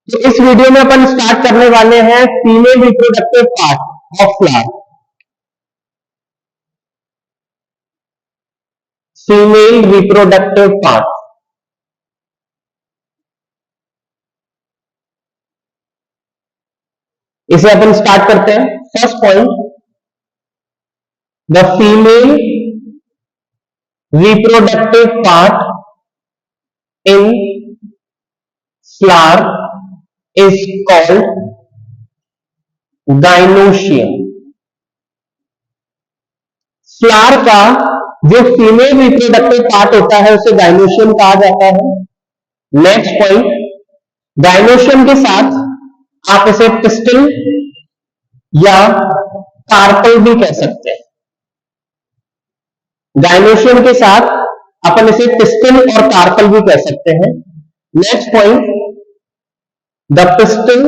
तो इस वीडियो में अपन स्टार्ट करने वाले हैं female reproductive part of flower. Female reproductive part, इसे अपन स्टार्ट करते हैं। First point, the female reproductive part in flower is called gynoecium. Flower का जो फीमेल रिप्रोडक्टिव पार्ट होता है उसे गाइनोशियम कहा जाता है। नेक्स्ट पॉइंट, गाइनोशियम के साथ आप इसे पिस्टल या कार्पल भी कह सकते हैं। गाइनोशियम के साथ अपन इसे पिस्टल और कार्पल भी कह सकते हैं। Next point, the pistil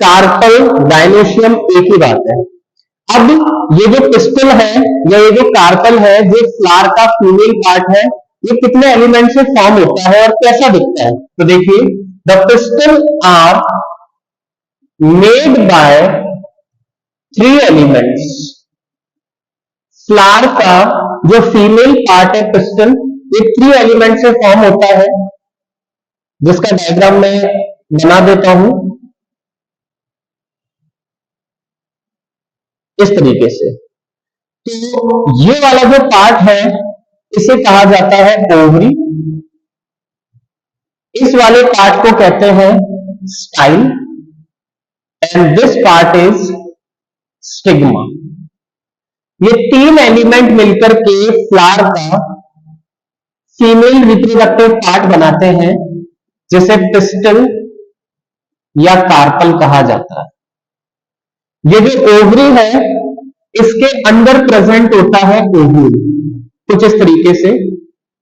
carpel gynoecium एक ही बात है। अब ये जो पिस्टल है या ये जो कार्पल है, जो फ्लावर का फीमेल पार्ट है, ये कितने एलिमेंट से फॉर्म होता है और कैसा दिखता है? तो देखिए, the pistil are made by 3 elements. Flower का जो फीमेल पार्ट है पिस्टल, ये 3 एलिमेंट से फॉर्म होता है, जिसका डायग्राम मैं बना देता हूं इस तरीके से। तो ये वाला जो पार्ट है इसे कहा जाता है ओवरी। इस वाले पार्ट को कहते हैं style and this part is stigma. ये 3 एलिमेंट मिलकर के फ्लावर का फीमेल रिप्रोडक्टिव पार्ट बनाते हैं, जिसे पिस्टल या कार्पल कहा जाता है। ये जो ओवरी है इसके अंदर प्रेजेंट होता है ओव्यूल, कुछ इस तरीके से,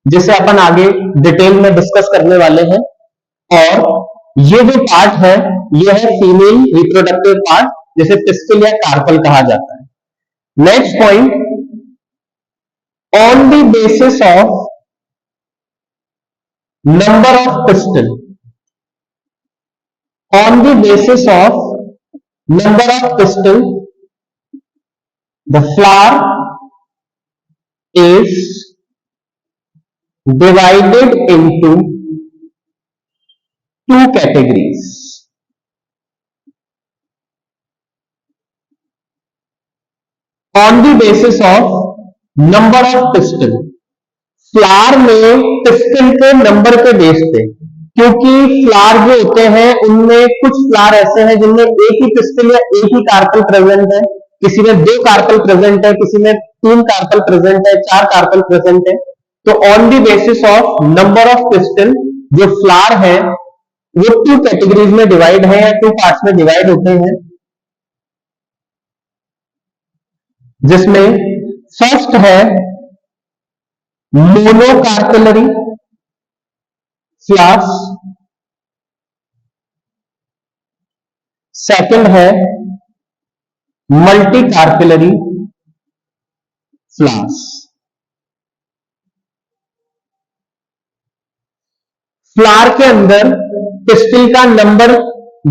जिसे अपन आगे डिटेल में डिस्कस करने वाले हैं। और ये जो पार्ट है ये है फीमेल रिप्रोडक्टिव पार्ट, जिसे पिस्टल या कार्पल कहा जाता है। Next point, on the basis of number of pistol, on the basis of number of pistil, the flower is divided into 2 categories. On the basis of number of pistil, flower में pistol के number के base पे, क्योंकि flower जो होते हैं उनमें कुछ फ्लावर ऐसे हैं जिनमें एक ही पिस्टल या एक ही कार्पल प्रेजेंट है, किसी में 2 कार्पल प्रेजेंट है, किसी में 3 कार्पल प्रेजेंट है, 4 कार्पल प्रेजेंट है। तो on the basis of number of pistol जो फ्लावर है वो 2 कैटेगरीज में डिवाइड है या 2 पार्ट्स में डिवाइड होते हैं, जिसमें फर्स्ट है मोनोकार्पेलरी फ्लावर्स, सेकंड है मल्टी कार्पेलरी फ्लावर्स। फ्लावर के अंदर पिस्टल का नंबर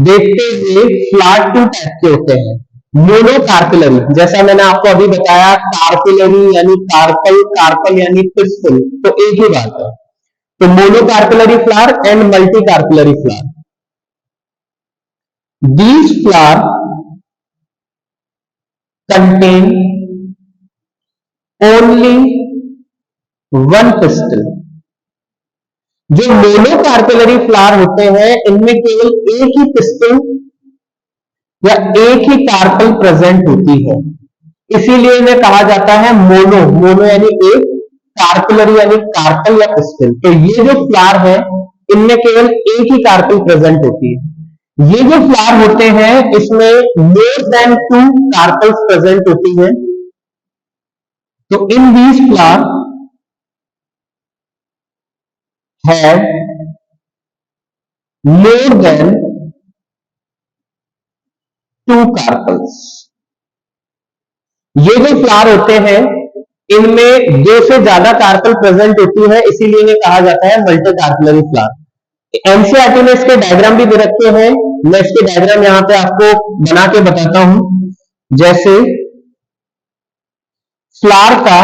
देखते हुए फ्लावर 2 टाइप के होते हैं। मोनोकार्पेलरी, जैसा मैंने आपको अभी बताया, कार्पेलरी यानी कार्पल, कार्पल यानी पिस्टल, तो एक ही बात है। तो monocarpellary flower and multi carpellary flower, these flower contain only one pistil। जो मोनोकार्पेलरी फ्लावर होते हैं इनमें केवल एक ही पिस्टल या एक ही कार्पल प्रेजेंट होती है, इसीलिए इन्हें कहा जाता है मोनो। मोनो यानी एक, कार्पेलरी यानी कार्पल या पिस्टल। तो ये जो फ्लावर है इनमें केवल एक ही कार्पल प्रेजेंट होती है। ये जो फ्लावर होते हैं इसमें मोर देन 2 कार्पल्स प्रेजेंट होती है। तो in these flower have more than 2 carpels. ये जो फ्लावर होते हैं इनमें दो से ज्यादा कार्पल प्रेजेंट होती है, इसीलिए इन्हें कहा जाता है मल्टी कार्पलरी फ्लावर। एनसीईआरटी में इसके डायग्राम भी दे रखे हैं, मैं इसके डायग्राम यहां पे आपको बना के बताता हूं। जैसे फ्लावर का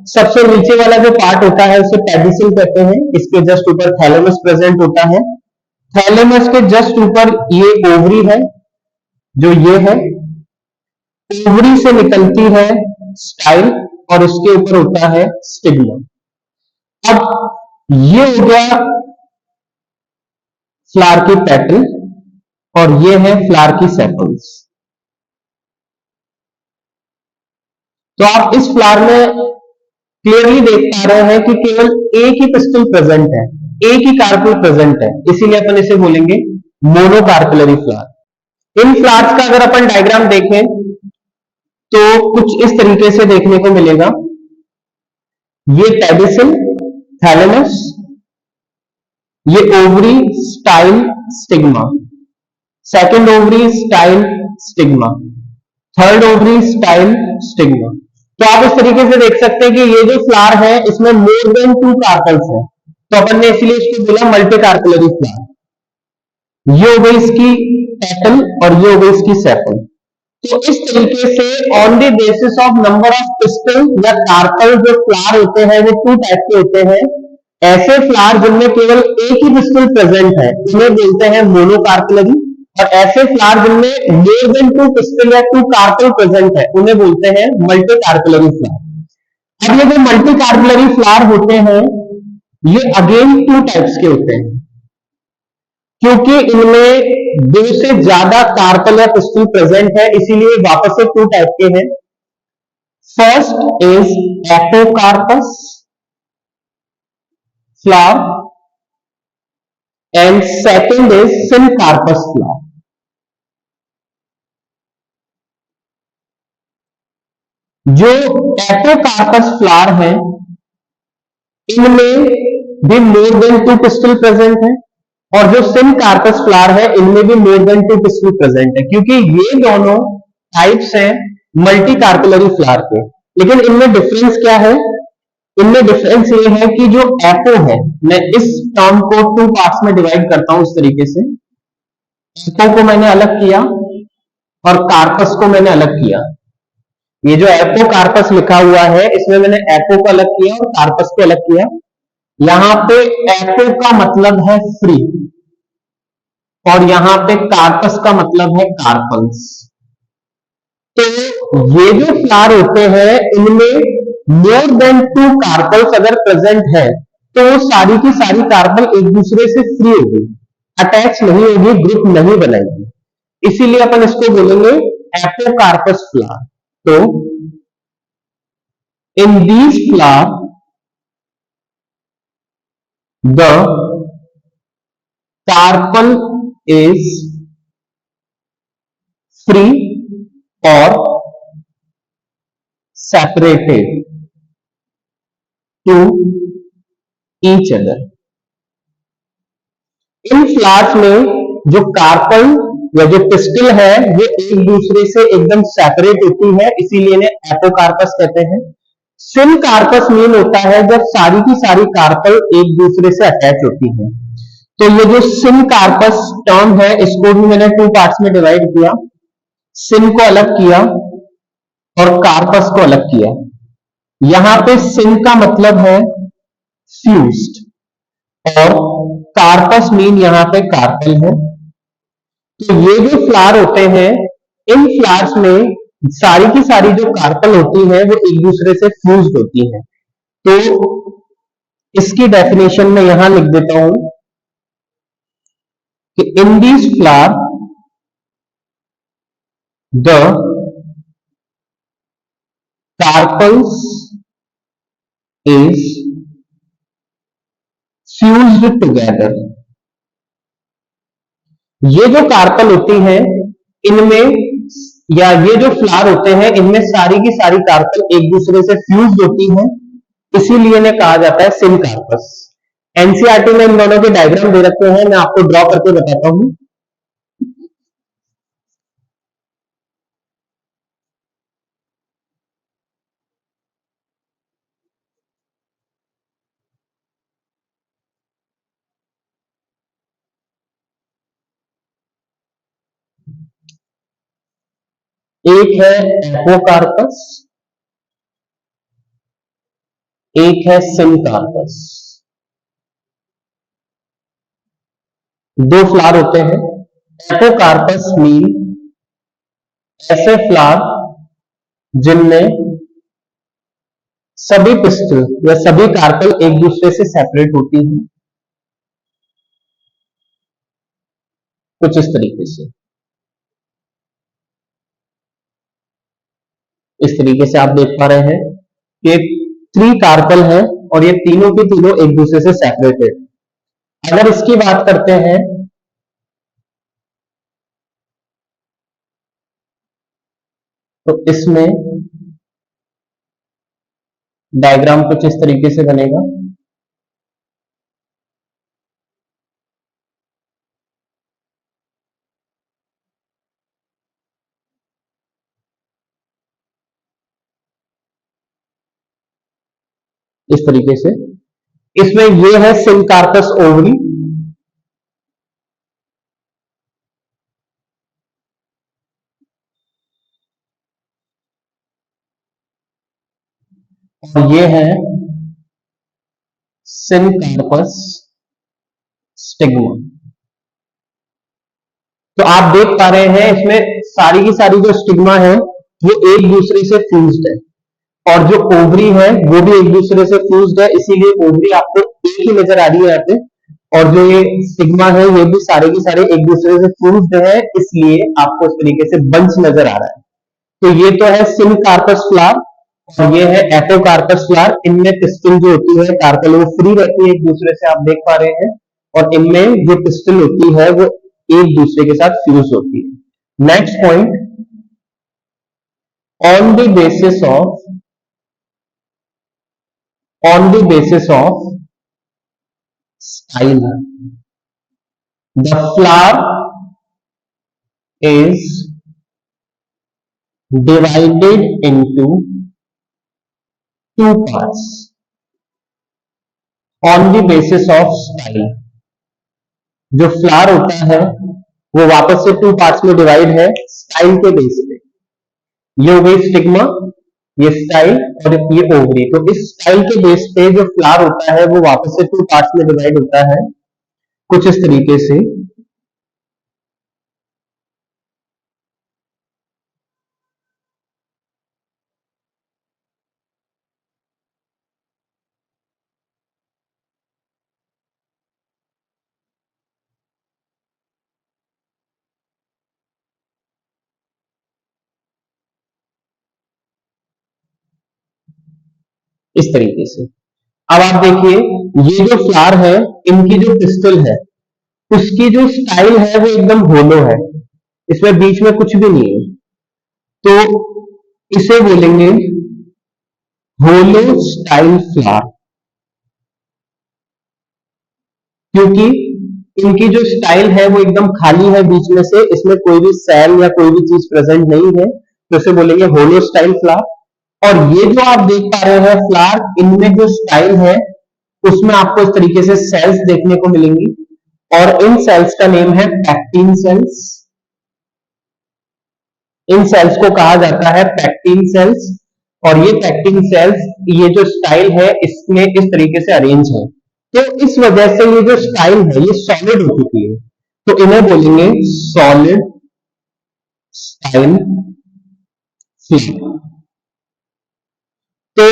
सबसे नीचे वाला जो पार्ट होता है उसे पेडिसल कहते हैं, इसके जस्ट ऊपर थैलेमस प्रेजेंट होता है। थैलेमस के जस्ट ऊपर ये ओवरी है, जो ये है, ओवरी से निकलती है स्टाइल और उसके ऊपर होता है स्टिग्मा। अब ये हो गया फ्लावर की पेटल और ये है फ्लावर की सेपल्स। तो आप इस फ्लावर में क्लियरली देख पा रहे हैं कि केवल एक ही पिस्टल प्रेजेंट है, एक ही कार्पल प्रेजेंट है, इसीलिए अपन इसे बोलेंगे मोनोकार्पलरी फ्लावर। इन फ्लावर्स का अगर अपन डायग्राम देखें तो कुछ इस तरीके से देखने को मिलेगा। ये पेडिसल, थैलेमस, ये ovary, style, stigma, second ovary, style, stigma, third ovary, style, stigma. तो आप इस तरीके से देख सकते हैं कि ये जो फ्लावर है इसमें मोर देन 2 कार्पल्स है, तो अपन ने इसलिए इसको बोला मल्टी कार्पलरी फ्लावर। ये हो गई इसकी पेटल और ये हो गई इसकी सेपल। तो इस तरीके से on the basis of number of pistol या कार्पल जो फ्लावर होते हैं वो 2 टाइप के होते हैं। ऐसे फ्लावर जिनमें केवल एक ही पिस्टल प्रेजेंट है उन्हें बोलते हैं मोनोकार्पलरी, और ऐसे फ्लावर जिनमें मोर देन 2 पिस्टल या 2 कार्पल प्रेजेंट है उन्हें बोलते हैं मल्टी कार्पलरी फ्लावर। अब ये जो मल्टी कार्पलरी फ्लावर होते हैं ये अगेन 2 टाइप्स के होते हैं, क्योंकि इनमें दो से ज्यादा कार्पल या पिस्टल प्रेजेंट है इसीलिए वापस से 2 टाइप के हैं। First is apocarpous flower and second is syncarpous flower. जो एपोकार्पस फ्लावर है इनमें भी मोर देन 2 पिस्टल प्रेजेंट है, और जो सिनकार्पस फ्लावर है इनमें भी मोर देन 2 पिस्टल प्रेजेंट है, क्योंकि ये दोनों टाइप्स हैं मल्टी कार्पलरी फ्लावर के। लेकिन इनमें डिफरेंस क्या है? इनमें डिफरेंस ये है कि जो एपो है, मैं इस टर्म को 2 पार्ट्स में डिवाइड करता हूं इस तरीके से, एपो को मैंने अलग किया और कार्पस को मैंने अलग किया। ये जो एपो कार्पस लिखा हुआ है इसमें मैंने एपो को अलग किया और कार्पस को अलग किया। यहां पे एपो का मतलब है फ्री और यहां पे कार्पस का मतलब है कार्पल्स। तो ये जो फ्लावर होते हैं इनमें मोर देन 2 कार्पल्स अगर प्रेजेंट है तो वो सारी की सारी कार्पल एक दूसरे से फ्री होगी, अटैच नहीं होगी, ग्रुप नहीं बनाएगी, इसीलिए अपन इसको बोलेंगे एपोकार्पस फ्लावर। तो in these flower the carpel is free और separated to each other. In flowers में जो कार्पल या जो पिस्टिल है वो एक दूसरे से एकदम सेपरेट होती है, इसीलिए इन्हें एपोकार्पस कहते हैं। सिन कार्पस मीन होता है जब सारी की सारी कार्पल एक दूसरे से अटैच होती है। तो ये जो सिन कार्पस टर्म है इसको भी मैंने 2 पार्ट्स में डिवाइड किया, सिन को अलग किया और कार्पस को अलग किया। यहां पे सिन का मतलब है फ्यूज्ड और कार्पस मीन यहां पे कार्पल है। तो ये जो फ्लावर होते हैं इन फ्लावर्स में सारी की सारी जो कार्पल होती है वो एक दूसरे से फ्यूज्ड होती है। तो इसकी डेफिनेशन में यहां लिख देता हूं कि in this flower the carpels is fused together. ये जो कार्पल होती हैं इनमें या ये जो फ्लावर होते हैं इनमें सारी की सारी कार्पल एक दूसरे से फ्यूज्ड होती हैं, इसीलिए इन्हें कहा जाता है सिन कार्पस। एनसीईआरटी में इन दोनों के डायग्राम दे रखे हैं, मैं आपको ड्रॉ करके बताता हूं। एक है एपोकार्पस, एक है सिनकार्पस। दो फ्लावर होते हैं। एपोकार्पस मीन ऐसे फ्लावर जिनमें सभी पिस्टल या सभी कार्पल एक दूसरे से सेपरेट होती है, कुछ इस तरीके से। इस तरीके से आप देख पा रहे हैं कि 3 कार्पल है और ये तीनों के तीनों एक दूसरे से सेपरेटेड। अगर इसकी बात करते हैं तो इसमें डायग्राम कुछ इस तरीके से बनेगा। इस तरीके से इसमें ये है सिनकार्पस ओवरी, और ये है सिनकार्पस स्टिग्मा। तो आप देख पा रहे हैं इसमें सारी की सारी जो स्टिग्मा है वो एक दूसरे से फ्यूज्ड है, और जो ओवरी है वो भी एक दूसरे से फ्यूज्ड है, इसीलिए ओवरी आपको एक ही नजर आ रही है यहाँ पे। और जो ये स्टिग्मा है ये भी सारे के सारे एक दूसरे से फ्यूज्ड है, इसलिए आपको इस तरीके से बंच नजर आ रहा है। तो ये तो है सिनकार्पस फ्लावर और ये है एपोकार्पस फ्लावर। इनमें पिस्टिल जो होती है कार्पल वो फ्री रहती है एक दूसरे से, आप देख पा रहे हैं, और इनमें जो पिस्टिल होती है वो एक दूसरे के साथ फ्यूज होती है। Next point, on the basis of style the flower is divided into 2 parts on the basis of style। जो फ्लावर होता है वो वापस से 2 पार्ट्स में डिवाइड है स्टाइल के बेस पे। ये हो गई स्टिग्मा, ये स्टाइल और ये ओवरी। तो इस स्टाइल के बेस पे जो फ्लावर होता है वो वापस से 2 पार्ट्स में डिवाइड होता है कुछ इस तरीके से। इस तरीके से अब आप देखिए ये जो फ्लावर है इनकी जो पिस्टल है उसकी जो स्टाइल है वो एकदम होलो है, इसमें बीच में कुछ भी नहीं है। तो इसे बोलेंगे होलो स्टाइल फ्लावर, क्योंकि इनकी जो स्टाइल है वो एकदम खाली है बीच में से, इसमें कोई भी सेल या कोई भी चीज प्रेजेंट नहीं है, तो इसे बोलेंगे होलो स्टाइल फ्लावर। और ये जो आप देख पा रहे हैं फ्लावर, इनमें जो स्टाइल है उसमें आपको इस तरीके से सेल्स देखने को मिलेंगी, और इन सेल्स का नेम है पैक्टिन सेल्स। इन सेल्स को कहा जाता है पैक्टिन सेल्स, और ये पैक्टिन सेल्स ये जो स्टाइल है इसमें इस तरीके से अरेंज है। तो इस वजह से ये जो स्टाइल है ये सॉलिड हो चुकी है, तो इन्हें बोलेंगे सॉलिड स्टाइल फ्लावर। तो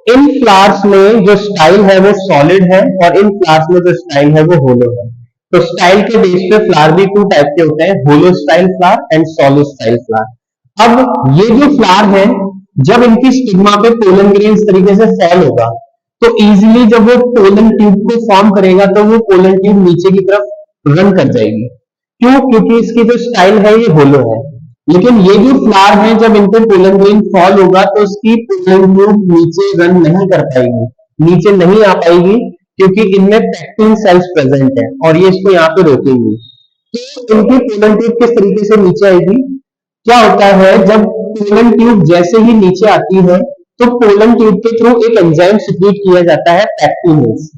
इन फ्लावर्स में जो स्टाइल है वो सॉलिड है और इन फ्लावर्स में जो स्टाइल है वो होलो है। तो स्टाइल के बेस पे फ्लावर भी 2 टाइप के होते हैं, hollow style flower and solid style flower. अब ये जो फ्लावर है जब इनकी स्टिग्मा पे पोलन ग्रेन इस तरीके से फॉल होगा तो इजीली जब वो पोलन ट्यूब को फॉर्म करेगा तो वो पोलन ट्यूब नीचे की तरफ रन कर जाएगी। क्यों? क्योंकि इसकी जो स्टाइल है ये होलो है। लेकिन ये जो फ्लावर है जब इन पे पोलन ग्रेन फॉल होगा तो उसकी पोलन ट्यूब नीचे रन नहीं कर पाएगी, नीचे नहीं आ पाएगी, क्योंकि इनमें पैक्टिन सेल्स प्रेजेंट है और ये इसको यहाँ पे रोकेंगी। तो इनकी पोलन ट्यूब किस तरीके से नीचे आएगी? क्या होता है जब पोलन ट्यूब जैसे ही नीचे आती है तो पोलन ट्यूब के थ्रू एक एंजाइम सिक्रीट किया जाता है पैक्टिनेज,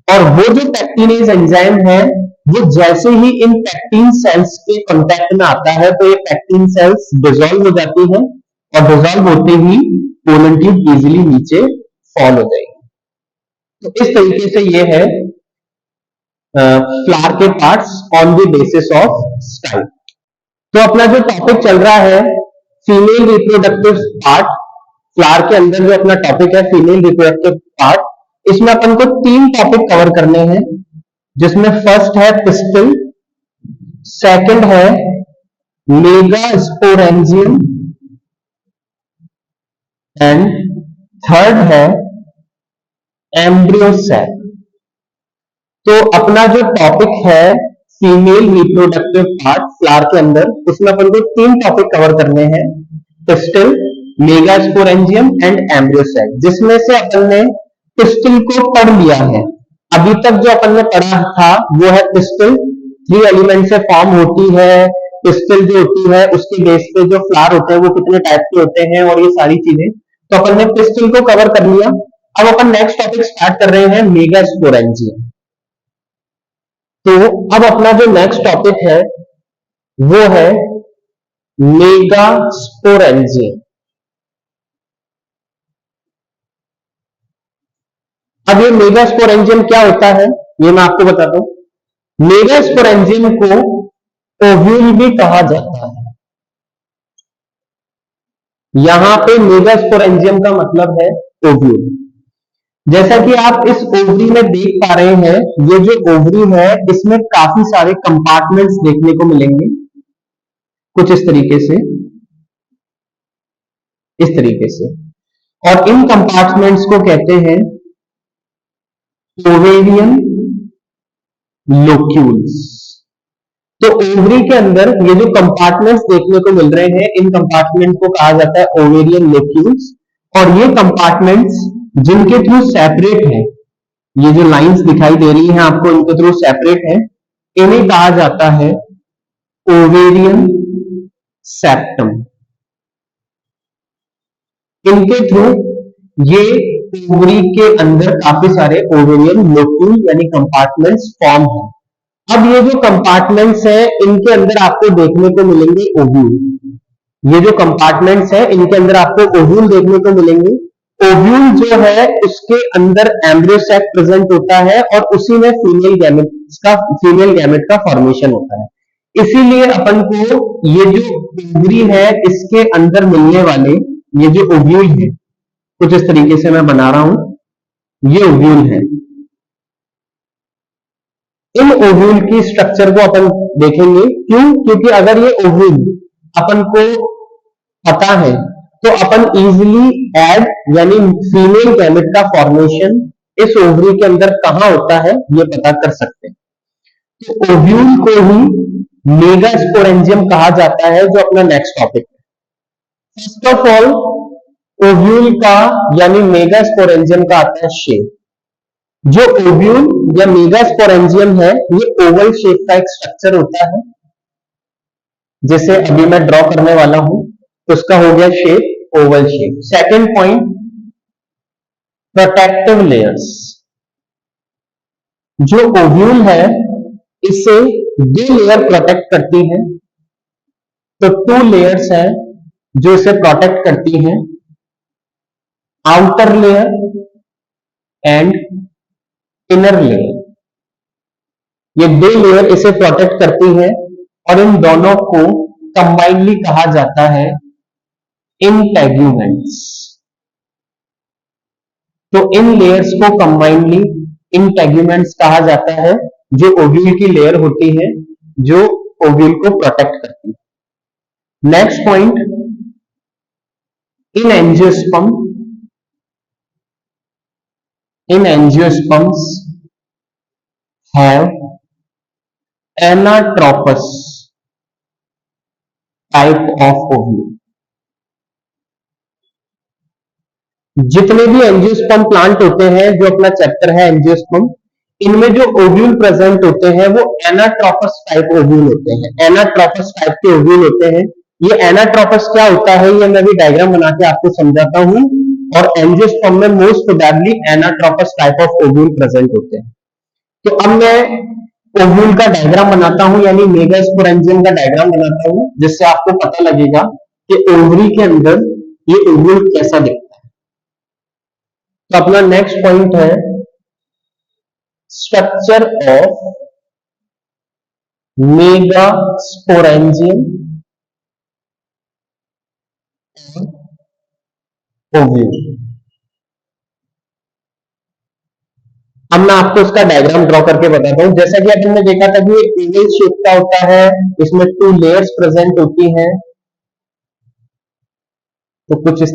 और वो जो पैक्टिनेज एंजाइम है वो जैसे ही इन पैक्टिन सेल्स के कांटेक्ट में आता है तो ये पैक्टिन सेल्स डिसॉल्व हो जाती है और डिसॉल्व होते ही पोलन ट्यूब इजीली नीचे फॉल हो जाएगी। तो इस तरीके से ये है फ्लावर के parts on the basis of style. तो अपना जो टॉपिक चल रहा है फीमेल रिप्रोडक्टिव पार्ट, फ्लावर के अंदर जो अपना टॉपिक है फीमेल रिप्रोडक्टिव पार्ट, इसमें अपन को 3 टॉपिक कवर करने हैं, जिसमें फर्स्ट है पिस्टल, सेकंड है मेगास्पोरेंजियम एंड थर्ड है एम्ब्रियो सैक। तो अपना जो टॉपिक है फीमेल रिप्रोडक्टिव पार्ट फ्लावर के अंदर, उसमें अपन को 3 टॉपिक कवर करने हैं, pistil, megasporangium and embryo sac, जिसमें से अपन ने पिस्टल को पढ़ लिया है। अभी तक जो अपन ने पढ़ा था वो है पिस्टल 3 एलिमेंट से फॉर्म होती है, पिस्टल जो होती है उसके बेस पे जो फ्लावर होते हैं वो कितने टाइप के होते हैं और ये सारी चीजें, तो अपन ने पिस्टल को कवर कर लिया। अब अपन नेक्स्ट टॉपिक स्टार्ट कर रहे हैं मेगास्पोरेंजियम। तो अब अपना जो नेक्स्ट टॉपिक है वो है मेगास्पोरेंजियम। अब ये मेगास्पोरेंजियम क्या होता है ये मैं आपको बताता हूं। मेगास्पोरेंजियम को ओव्यूल भी कहा जाता है। यहां पे मेगास्पोरेंजियम का मतलब है ओव्यूल। जैसा कि आप इस ओवरी में देख पा रहे हैं, ये जो ओवरी है इसमें काफी सारे कंपार्टमेंट्स देखने को मिलेंगे, कुछ इस तरीके से, इस तरीके से, और इन कंपार्टमेंट्स को कहते हैं ओवेरियन लोक्यूल्स। तो ओवरी के अंदर ये जो कंपार्टमेंट्स देखने को मिल रहे हैं, इन कंपार्टमेंट को कहा जाता है ओवेरियन लोक्यूल्स। और ये कंपार्टमेंट्स जिनके थ्रू सेपरेट है, ये जो लाइंस दिखाई दे रही हैं आपको, इनके थ्रू सेपरेट है, इन्हें कहा जाता है ओवेरियन सेप्टम। इनके थ्रू ये ओवरी के अंदर काफी सारे ओवेरियन लोक्यूल यानी कंपार्टमेंट्स फॉर्म है। अब ये जो कंपार्टमेंट्स है इनके अंदर आपको देखने को मिलेंगे ओव्यूल। ये जो कंपार्टमेंट्स है इनके अंदर आपको ओव्यूल देखने को मिलेंगे। ओव्यूल जो है उसके अंदर एम्ब्रियो सैक प्रेजेंट होता है और उसी में फीमेल गैमेट का फॉर्मेशन होता है। इसीलिए अपन को ये जो ओवरी है इसके अंदर मिलने वाले ये जो ओव्यूल है, कुछ इस तरीके से मैं बना रहा हूं, ये ओव्यूल है। इन ओव्यूल की स्ट्रक्चर को अपन देखेंगे, क्यों? क्योंकि अगर ये ओव्यूल अपन को पता है तो अपन इजीली ऐड यानी फीमेल गैमेट का फॉर्मेशन इस ओवरी के अंदर कहां होता है ये पता कर सकते हैं। तो ओव्यूल को ही मेगास्पोरेंजियम कहा जाता है, जो अपना नेक्स्ट टॉपिक है। फर्स्ट ऑफ ऑल ओव्यूल का यानी मेगास्पोरेंजियम का आता है शेप। जो ओव्यूल या मेगास्पोरेंजियम है ये ओवल शेप का एक स्ट्रक्चर होता है, जैसे अभी मैं ड्रॉ करने वाला हूं, उसका हो गया shape Oval shape. Second point, protective layers. जो ओव्यूल है इसे 2 लेयर प्रोटेक्ट करती है, तो 2 लेयर्स हैं जो इसे प्रोटेक्ट करती हैं, outer layer and inner layer. ये 2 लेयर इसे प्रोटेक्ट करती है और इन दोनों को कंबाइनली कहा जाता है इंटेग्यूमेंट्स। तो इन लेयर्स को कंबाइनली इंटेग्यूमेंट्स कहा जाता है, जो ओव्यूल की लेयर होती है जो ओव्यूल को प्रोटेक्ट करती है। Next point, in angiosperm, in angiosperms have anatropous type of ovule. जितने भी एंजियोस्पर्म प्लांट होते हैं, जो अपना चैप्टर है एंजियोस्पर्म, इनमें जो ओव्यूल प्रेजेंट होते हैं वो एनाट्रोपस टाइप ओव्यूल होते हैं। एनाट्रोपस टाइप के ओव्यूल होते हैं। ये एनाट्रोपस क्या होता है ये मैं भी डायग्राम बना के आपको समझाता हूं। और एंजियोस्पर्म में most probably anatropous type of ovule present होते हैं। तो अब मैं ओव्यूल का डायग्राम बनाता हूं, यानी मेगास्पोरेंजियम का डायग्राम बनाता हूं, जिससे आपको पता लगेगा कि ओवरी के अंदर ये ओव्यूल कैसा दिखता है। तो अपना नेक्स्ट पॉइंट है स्ट्रक्चर ऑफ मेगास्पोरेंजियम ओव्यूल। अब मैं आपको इसका डायग्राम ड्रॉ करके बताता हूं। जैसा कि अपन ने देखा था कि ओवल शेप का होता है, इसमें 2 लेयर्स प्रेजेंट होती हैं, तो कुछ इस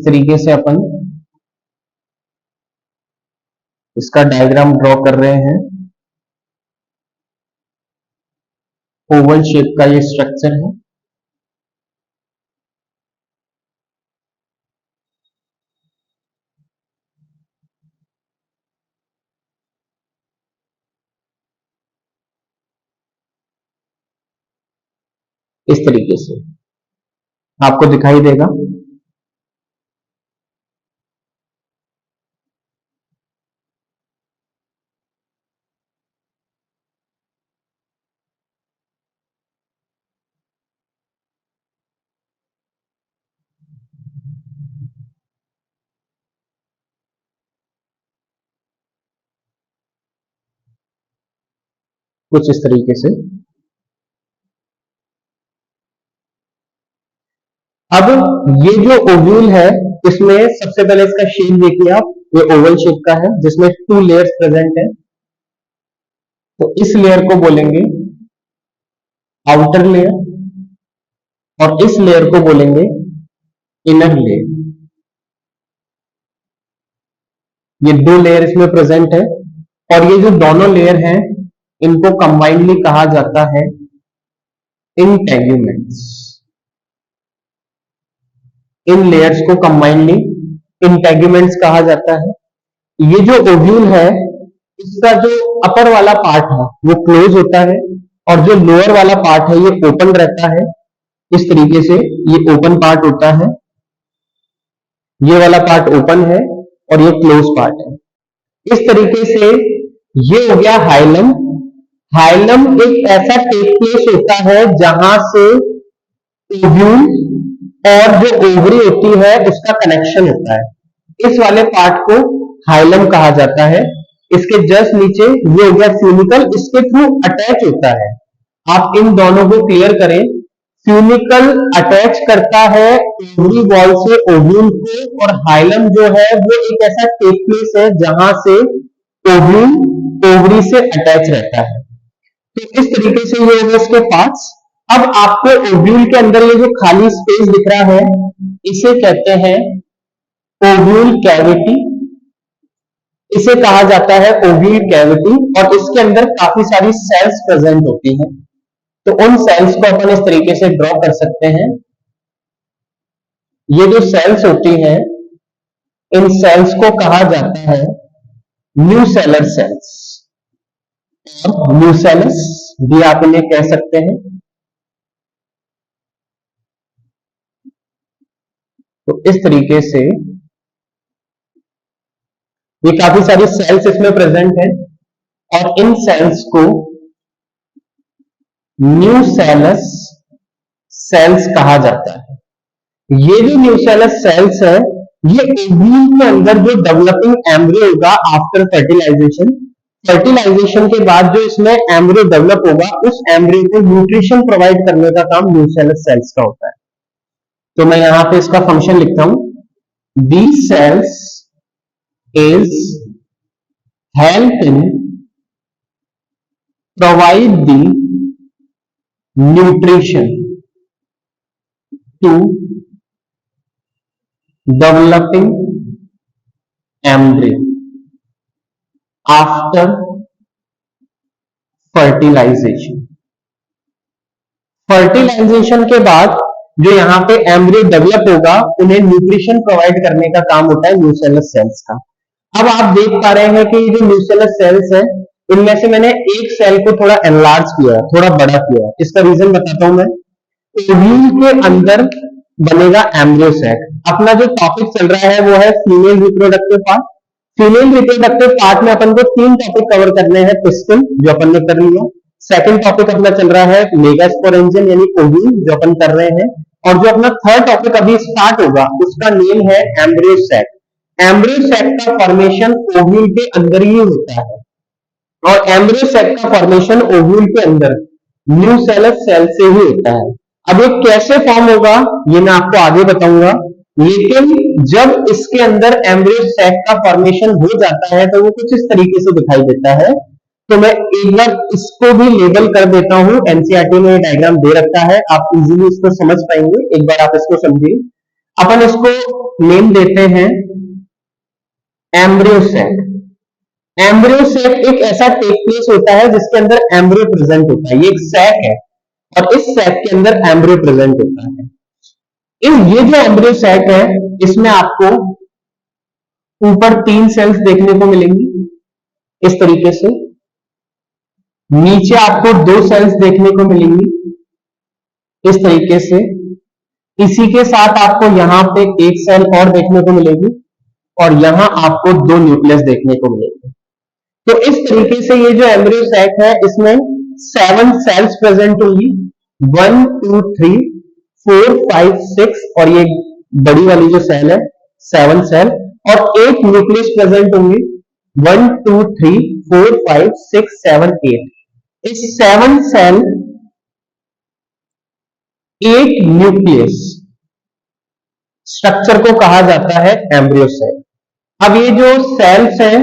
तरीके से अपन इसका डायग्राम ड्रॉ कर रहे हैं। ओवल शेप का ये स्ट्रक्चर है। इस तरीके से आपको दिखाई देगा। कुछ इस तरीके से। अब ये जो ओव्यूल है, इसमें सबसे पहले इसका शेप देखिए आप, ये ओवल शेप का है जिसमें 2 लेयर्स प्रेजेंट है। तो इस लेयर को बोलेंगे आउटर लेयर और इस लेयर को बोलेंगे इनर लेयर। ये 2 लेयर इसमें प्रेजेंट है, और ये जो दोनों लेयर हैं इनको कंबाइनली कहा जाता है इंटेग्यूमेंट्स। इन लेयर्स को कंबाइनली इंटेग्यूमेंट्स कहा जाता है। ये जो ओव्यूल है, इसका जो अपर वाला पार्ट है वो क्लोज होता है, और जो लोअर वाला पार्ट है ये ओपन रहता है। इस तरीके से ये ओपन पार्ट होता है, ये वाला पार्ट ओपन है और ये क्लोज पार्ट है। इस तरीके से ये हो गया हाइलम। हाइलम एक ऐसा टेक प्लेस होता है जहां से ओव्यूल और जो ओवरी होती है उसका कनेक्शन होता है। इस वाले पार्ट को हाइलम कहा जाता है। इसके जस्ट नीचे ये हो गया फ्यूनिकल, इसके थ्रू अटैच होता है। आप इन दोनों को क्लियर करें। फ्यूनिकल अटैच करता है ओवरी वॉल से ओव्यूल को, और हाइलम जो है वो एक ऐसा टेक प्लेस है जहां से ओव्यूल ओवरी से अटैच रहता है। तो इस तरीके से ये होगा इसके पार्ट्स। अब आपको ओव्यूल के अंदर ये जो खाली स्पेस दिख रहा है इसे कहते हैं ओव्यूल कैविटी। इसे कहा जाता है ओव्यूल कैविटी, और इसके अंदर काफी सारी सेल्स प्रेजेंट होती हैं। तो उन सेल्स को अपन इस तरीके से ड्रॉ कर सकते हैं। ये जो सेल्स होती हैं इन सेल्स को कहा जाता है न्यूसेलर सेल्स, और न्यूसेलस भी आप इन्हें कह सकते हैं। तो इस तरीके से ये काफी सारी सेल्स इसमें प्रेजेंट है, और इन सेल्स को न्यूसेलस सेल्स कहा जाता है। ये जो न्यूसेलस सेल्स है ये ओव्यूल के अंदर जो डेवलपिंग एम्ब्रियो होगा आफ्टर फर्टिलाइजेशन, फर्टिलाइजेशन के बाद जो इसमें एम्ब्रियो डेवलप होगा उस एम्ब्रियो को न्यूट्रिशन प्रोवाइड करने का काम न्यूसेलस सेल्स का होता है। तो मैं यहां पे इसका फंक्शन लिखता हूं, these cells is help in provide the nutrition to developing embryo after fertilization. Fertilization के बाद जो यहाँ पे एम्ब्रियो डेवलप होगा, उन्हें न्यूट्रिशन प्रोवाइड करने का काम होता है न्यूसेलस सेल्स का। अब आप देख पा रहे हैं कि ये जो न्यूसेलस सेल्स है, इनमें से मैंने एक सेल को थोड़ा एनलार्ज किया है, थोड़ा बड़ा किया है। इसका रीजन बताता हूं मैं। ओव्यूल के अंदर बनेगा एम्ब्रियो सैक। अपना जो टॉपिक चल रहा है वो है female reproductive part. Female reproductive part में अपन को 3 टॉपिक कवर करने हैं। पिस्टल जो अपन ने कर लिया, सेकंड टॉपिक अपना चल रहा है मेगास्पोरेंजियम यानी ओव्यूल जो अपन कर रहे हैं, और जो अपना थर्ड टॉपिक अभी स्टार्ट होगा उसका नेम है एम्ब्रियो सैक। एम्ब्रियो सैक का फॉर्मेशन ओव्यूल के अंदर ही होता है, और एम्ब्रियो सैक का फॉर्मेशन ओव्यूल के अंदर न्यूसेलस सेल से ही होता है। अब ये कैसे फॉर्म होगा ये मैं आपको आगे बताऊंगा, लेकिन जब इसके अंदर एम्ब्रियो सैक का फॉर्मेशन हो जाता है तो वो कुछ इस तरीके से दिखाई देता है। तो मैं एक बार इसको भी लेबल कर देता हूं। एनसीईआरटी में डायग्राम दे रखा है, आप इजीली इसको समझ पाएंगे। एक बार आप इसको समझिए। अपन इसको नेम देते हैं एम्ब्रियो सैक। एम्ब्रियो सैक एक ऐसा टेक प्लेस होता है जिसके अंदर एम्ब्रियो प्रेजेंट होता है। ये एक सैक है और इस सैक के अंदर एम्ब्रियो प्रेजेंट होता है। ये जो एम्ब्रियो सैक है, इसमें आपको ऊपर 3 सेल्स देखने को मिलेंगी इस तरीके से, नीचे आपको 2 सेल्स देखने को मिलेंगी इस तरीके से, इसी के साथ आपको यहां पे 1 सेल और देखने को मिलेगी, और यहां आपको 2 न्यूक्लियस देखने को मिलेंगे। तो इस तरीके से ये जो एम्ब्रियो सैक है, इसमें 7 सेल्स प्रेजेंट होंगी। 1 2 3 4 5 6, और ये बड़ी वाली जो सेल है 7 सेल, और 8 न्यूक्लियस प्रेजेंट होंगे। 1 2 3 4 5 6 7 8। इस 7 सेल 8 न्यूक्लियस स्ट्रक्चर को कहा जाता है एम्ब्रियो सेल। अब ये जो सेल्स हैं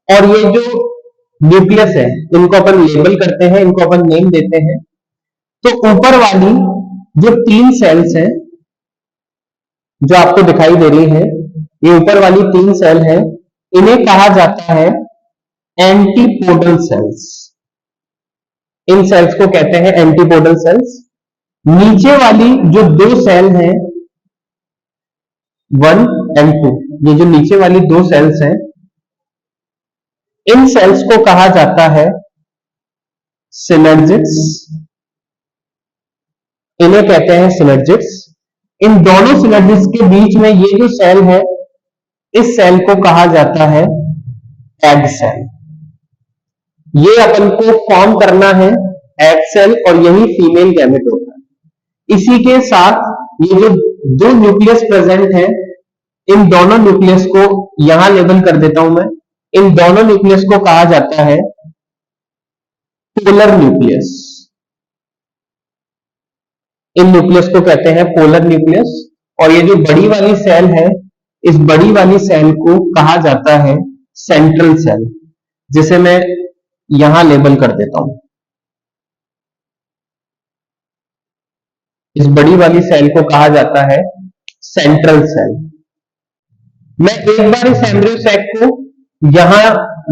और ये जो न्यूक्लियस है, इनको अपन लेबल करते हैं, इनको अपन नेम देते हैं। तो ऊपर वाली जो 3 सेल्स हैं जो आपको दिखाई दे रही है, ये ऊपर वाली 3 सेल है, इन्हें कहा जाता है एंटीपोडल सेल्स। इन सेल्स को कहते हैं एंटीपोडल सेल्स। नीचे वाली जो 2 सेल हैं 1 एंड 2, ये जो नीचे वाली 2 सेल्स हैं, इन सेल्स को कहा जाता है सिनर्जिड्स। इन्हें कहते हैं सिनर्जिड्स। इन दोनों सिनर्जिड्स के बीच में ये जो सेल है, इस सेल को कहा जाता है एग सेल। ये अपन को फॉर्म करना है एग सेल, और यही फीमेल गैमेट होता है। इसी के साथ ये जो 2 न्यूक्लियस प्रेजेंट है, इन दोनों न्यूक्लियस को यहां लेबल कर देता हूं मैं। इन दोनों न्यूक्लियस को कहा जाता है पोलर न्यूक्लियस। इन न्यूक्लियस को कहते हैं पोलर न्यूक्लियस। और ये जो बड़ी वाली सेल है, इस बड़ी वाली सेल को कहा जाता है सेंट्रल सेल, जिसे मैं यहां लेबल कर देता हूं। इस बड़ी वाली सेल को कहा जाता है सेंट्रल सेल। मैं एक बार इस एम्ब्रियो सैक को यहां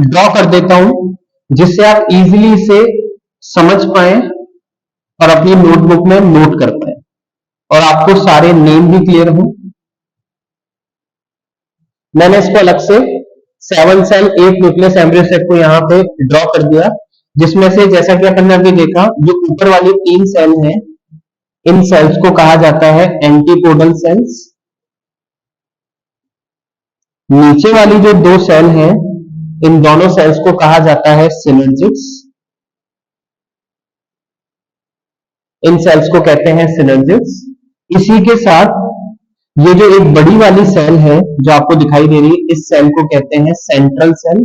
ड्रॉ कर देता हूं, जिससे आप इजीली इसे समझ पाए और अपनी नोटबुक में नोट कर पाए, और आपको सारे नेम भी क्लियर हो। मैंने इसको अलग से 7 सेल 8 न्यूक्लियस एम्ब्रियो सैक को यहां पे ड्रॉ कर दिया, जिसमें से जैसा कि अपन ने अभी देखा, जो ऊपर वाली 3 सेल हैं, इन सेल्स को कहा जाता है एंटीपोडल सेल्स। नीचे वाली जो 2 सेल हैं, इन दोनों सेल्स को कहा जाता है सिनर्जिड्स। इन सेल्स को कहते हैं सिनर्जिड्स। इसी के साथ ये जो एक बड़ी वाली सेल है जो आपको दिखाई दे रही है, इस सेल को कहते हैं सेंट्रल सेल।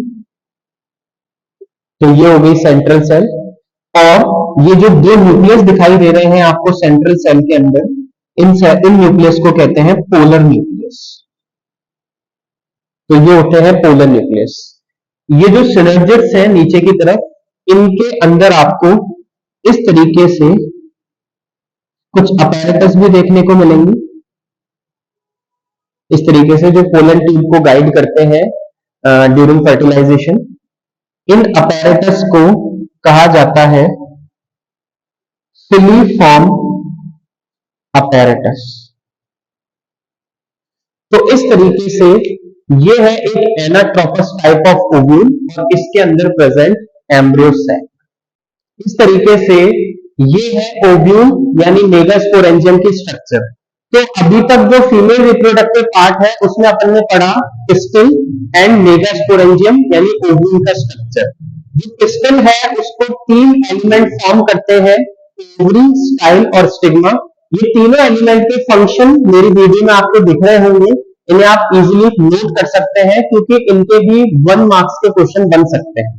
तो ये हो गई सेंट्रल सेल। और ये जो 2 न्यूक्लियस दिखाई दे रहे हैं आपको सेंट्रल सेल के अंदर, इन न्यूक्लियस को कहते हैं पोलर न्यूक्लियस। तो ये होते हैं पोलर न्यूक्लियस। ये जो सिनर्जिड्स हैं नीचे की तरफ, इनके अंदर आपको इस तरीके से कुछ अपैरेटस भी देखने को मिलेंगे, इस तरीके से, जो पोलन ट्यूब को गाइड करते हैं ड्यूरिंग फर्टिलाइजेशन। इन अपैरेटस को कहा जाता है फिलीफॉर्म अपैरेटस। तो इस तरीके से ये है एक एनाट्रोपस टाइप ऑफ ओव्यूल और इसके अंदर प्रेजेंट एम्ब्रियो सैक। इस तरीके से ये है ओव्यूल यानी मेगास्पोरेंजियम की स्ट्रक्चर। तो अभी तक जो फीमेल रिप्रोडक्टिव पार्ट है उसमें अपन ने पढ़ा पिस्टल एंड मेगास्पोरेंजियम यानी ओव्यूल का स्ट्रक्चर। जो पिस्टल है उसको तीन एलिमेंट फॉर्म करते हैं, ओवरी, स्टाइल और स्टिग्मा। ये तीनों एलिमेंट के फंक्शन मेरी वीडियो में आपको दिख रहे होंगे, इन्हें आप इजीली नोट कर सकते हैं क्योंकि इनके भी 1 मार्क्स के क्वेश्चन बन सकते हैं।